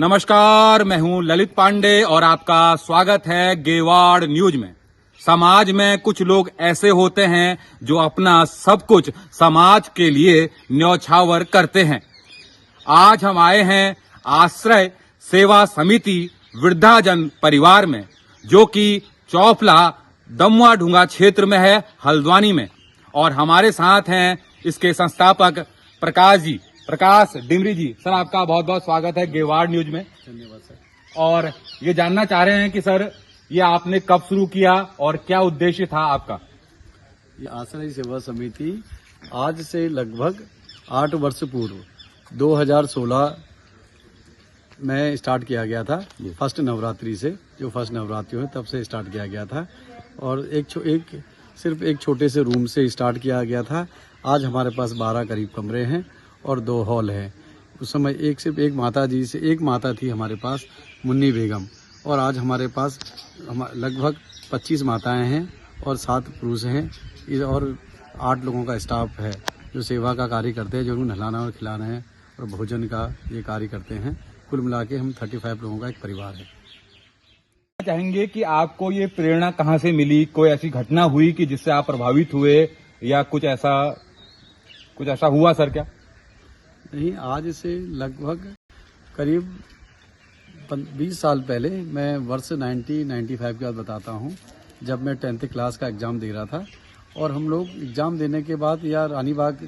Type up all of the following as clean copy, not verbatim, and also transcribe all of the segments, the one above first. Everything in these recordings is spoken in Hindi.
नमस्कार, मैं हूं ललित पांडे और आपका स्वागत है गेवाड़ न्यूज में। समाज में कुछ लोग ऐसे होते हैं जो अपना सब कुछ समाज के लिए न्यौछावर करते हैं। आज हम आए हैं आश्रय सेवा समिति वृद्धाजन परिवार में, जो कि चौफला दमुआ ढूंगा क्षेत्र में है, हल्द्वानी में। और हमारे साथ हैं इसके संस्थापक प्रकाश डिमरी जी। सर, आपका बहुत बहुत स्वागत है गेवाड़ न्यूज में। धन्यवाद सर। और ये जानना चाह रहे हैं कि सर, ये आपने कब शुरू किया और क्या उद्देश्य था आपका? ये आश्रय सेवा समिति आज से लगभग 8 वर्ष पूर्व 2016 में स्टार्ट किया गया था। फर्स्ट नवरात्रि से, जो फर्स्ट नवरात्रि हुए तब से स्टार्ट किया गया था और सिर्फ एक छोटे से रूम से स्टार्ट किया गया था। आज हमारे पास 12 करीब कमरे हैं और 2 हॉल हैं। उस समय सिर्फ एक माता थी हमारे पास, मुन्नी बेगम, और आज हमारे पास लगभग 25 माताएं हैं और 7 पुरुष हैं और 8 लोगों का स्टाफ है जो सेवा का कार्य करते हैं, जो उन्हें नहलाना और खिलाना है और भोजन का ये कार्य करते हैं। कुल मिला के हम 35 लोगों का एक परिवार है। चाहेंगे कि आपको ये प्रेरणा कहाँ से मिली? कोई ऐसी घटना हुई कि जिससे आप प्रभावित हुए या कुछ ऐसा हुआ सर? क्या नहीं, आज से लगभग करीब 20 साल पहले, मैं वर्ष 1995 की बात बताता हूँ, जब मैं 10th क्लास का एग्ज़ाम दे रहा था और हम लोग एग्ज़ाम देने के बाद रानीबाग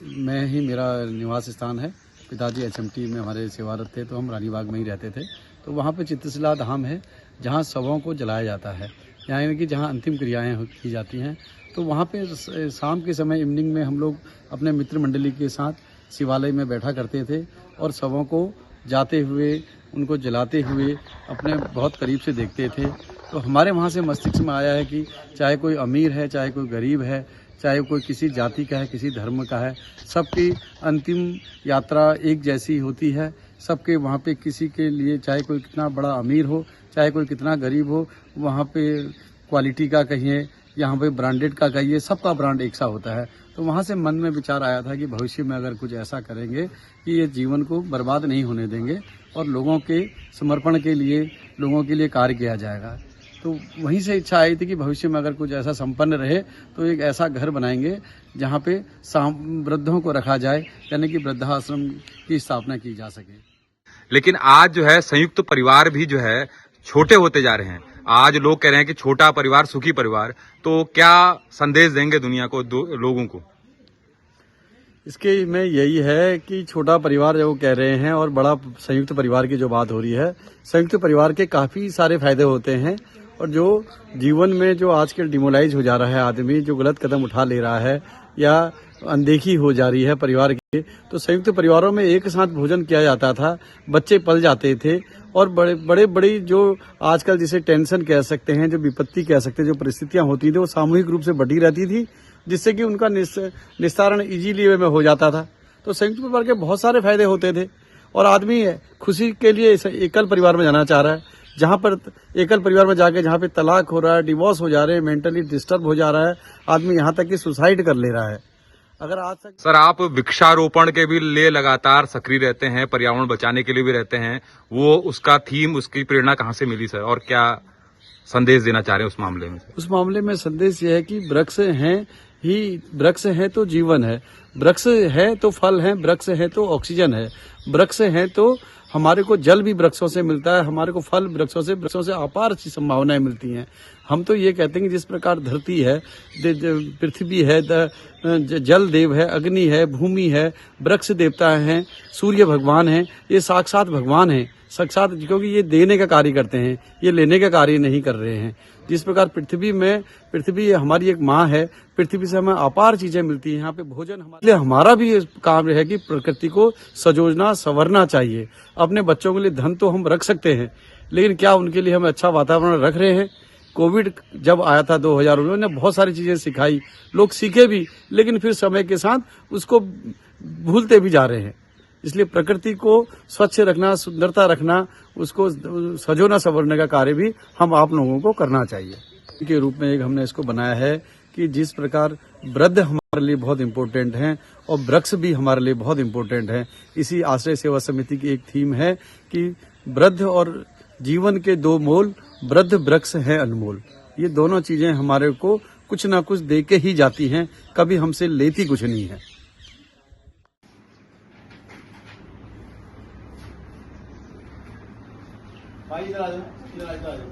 में ही मेरा निवास स्थान है। पिताजी HMT में हमारे सेवारत थे, तो हम रानीबाग में ही रहते थे। तो वहाँ पे चित्रशिला धाम है जहाँ शवों को जलाया जाता है, यानी कि जहाँ अंतिम क्रियाएं की जाती हैं। तो वहाँ पे शाम के समय इवनिंग में हम लोग अपने मित्र मंडली के साथ शिवालय में बैठा करते थे और शवों को जाते हुए, उनको जलाते हुए अपने बहुत करीब से देखते थे। तो हमारे वहाँ से मस्तिष्क में आया है कि चाहे कोई अमीर है, चाहे कोई गरीब है, चाहे कोई किसी जाति का है, किसी धर्म का है, सबकी अंतिम यात्रा एक जैसी होती है। सबके वहाँ पे किसी के लिए, चाहे कोई कितना बड़ा अमीर हो, चाहे कोई कितना गरीब हो, वहाँ पे क्वालिटी का कहिए, यहाँ पे ब्रांडेड का कहिए, सबका ब्रांड एक सा होता है। तो वहाँ से मन में विचार आया था कि भविष्य में अगर कुछ ऐसा करेंगे कि ये जीवन को बर्बाद नहीं होने देंगे और लोगों के समर्पण के लिए, लोगों के लिए कार्य किया जाएगा। तो वहीं से इच्छा आई थी कि भविष्य में अगर कुछ ऐसा संपन्न रहे तो एक ऐसा घर बनाएंगे जहाँ पे वृद्धों को रखा जाए, यानी कि वृद्धाश्रम की स्थापना की जा सके। लेकिन आज जो है संयुक्त परिवार भी जो है छोटे होते जा रहे हैं। आज लोग कह रहे हैं कि छोटा परिवार सुखी परिवार। तो क्या संदेश देंगे दुनिया को, लोगों को? इसके में यही है कि छोटा परिवार जो कह रहे हैं और बड़ा संयुक्त परिवार की जो बात हो रही है, संयुक्त परिवार के काफ़ी सारे फायदे होते हैं। और जो जीवन में जो आजकल डिमोलाइज हो जा रहा है आदमी, जो गलत कदम उठा ले रहा है या अनदेखी हो जा रही है परिवार की, तो संयुक्त परिवारों में एक साथ भोजन किया जाता था, बच्चे पल जाते थे और बड़ी जो आजकल जिसे टेंशन कह सकते हैं, जो विपत्ति कह सकते हैं, जो परिस्थितियां होती थी, वो सामूहिक रूप से बटी रहती थी, जिससे कि उनका निस्तारण इजीली वे में हो जाता था। तो संयुक्त परिवार के बहुत सारे फायदे होते थे और आदमी खुशी के लिए एकल परिवार में जाना चाह रहा है। जहाँ पर एकल परिवार में जाके, जहाँ पे तलाक हो रहा है, डिवोर्स हो जा रहे हैं, मेंटली डिस्टर्ब हो जा रहा है आदमी, यहाँ तक कि सुसाइड कर ले रहा है। अगर आज तक सर, आप वृक्षारोपण के भी लिए लगातार सक्रिय रहते हैं, पर्यावरण बचाने के लिए भी रहते हैं, वो उसका थीम, उसकी प्रेरणा कहाँ से मिली सर, और क्या संदेश देना चाह रहे हैं उस मामले में? उस मामले में संदेश ये है कि वृक्ष है तो जीवन है, वृक्ष है तो फल है, वृक्ष है तो ऑक्सीजन है, वृक्ष है तो हमारे को जल भी वृक्षों से मिलता है, हमारे को फल वृक्षों से अपार संभावनाएं मिलती हैं। हम तो ये कहते हैं कि जिस प्रकार धरती है, पृथ्वी है, जल देव है, अग्नि है, भूमि है, वृक्ष देवता हैं, सूर्य भगवान हैं, ये साक्षात भगवान हैं, साक्षात, क्योंकि ये देने का कार्य करते हैं, ये लेने का कार्य नहीं कर रहे हैं। जिस प्रकार पृथ्वी हमारी एक माँ है, पृथ्वी से हमें अपार चीजें मिलती हैं, यहाँ पे भोजन हमारा भी काम है कि प्रकृति को सजोजना संवरना चाहिए। अपने बच्चों के लिए धन तो हम रख सकते हैं, लेकिन क्या उनके लिए हम अच्छा वातावरण रख रहे हैं? कोविड जब आया था 2000 में, उन्होंने बहुत सारी चीजें सिखाई, लोग सीखे भी, लेकिन फिर समय के साथ उसको भूलते भी जा रहे हैं। इसलिए प्रकृति को स्वच्छ रखना, सुंदरता रखना, उसको सजोना संवरने का कार्य भी हम आप लोगों को करना चाहिए। के रूप में एक हमने इसको बनाया है कि जिस प्रकार वृद्ध हमारे लिए बहुत इम्पोर्टेंट हैं और वृक्ष भी हमारे लिए बहुत इम्पोर्टेंट हैं। इसी आश्रय सेवा समिति की एक थीम है कि वृद्ध और जीवन के दो मोल, वृद्ध वृक्ष है अनमोल। ये दोनों चीजें हमारे को कुछ ना कुछ दे के ही जाती हैं, कभी हमसे लेती कुछ नहीं है। भाई इधर आ जाओ, इधर आ जाओ।